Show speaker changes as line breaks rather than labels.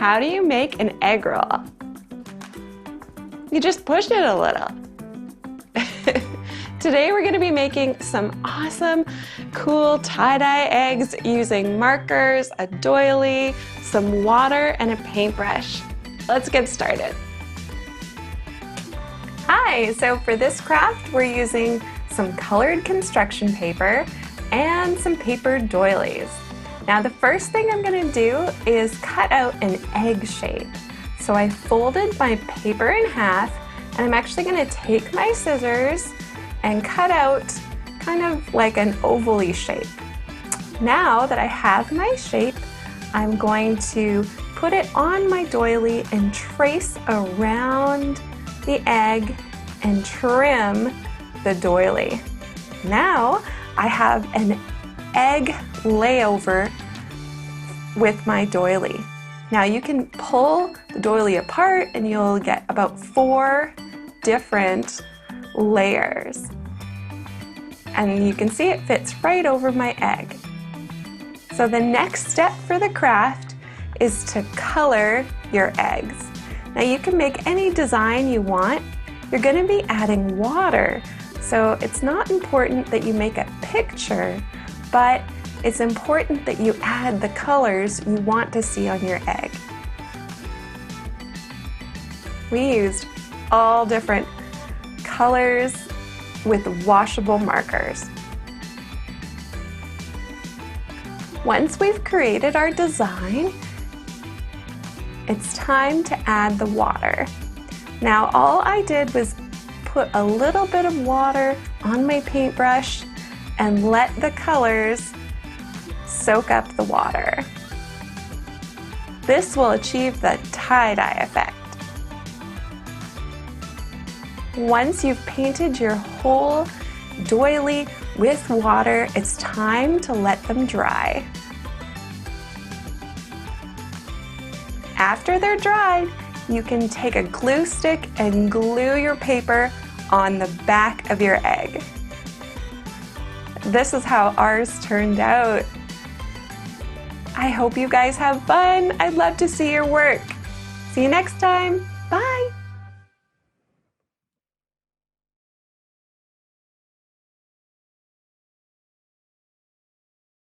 How do you make an egg roll? You just push it a little. Today we're going to be making some awesome, cool tie-dye eggs using markers, a doily, some water, and a paintbrush. Let's get started. Hi, so for this craft we're using some colored construction paper and some paper doilies. Now the first thing I'm going to do is cut out an egg shape. So I folded my paper in half and I'm actually going to take my scissors and cut out kind of like an oval-y shape. Now that I have my shape, I'm going to put it on my doily and trace around the egg and trim the doily. Now I have an egg layover with my doily. Now you can pull the doily apart and you'll get about 4 different layers. And you can see it fits right over my egg. So the next step for the craft is to color your eggs. Now you can make any design you want. You're going to be adding water, so it's not important that you make a picture, but it's important that you add the colors you want to see on your egg. We used all different colors with washable markers. Once we've created our design, it's time to add the water. Now all I did was put a little bit of water on my paintbrush and let the colors soak up the water. This will achieve the tie-dye effect. Once you've painted your whole doily with water, it's time to let them dry. After they're dried, you can take a glue stick and glue your paper on the back of your egg. This is how ours turned out. I hope you guys have fun. I'd love to see your work. See you next time.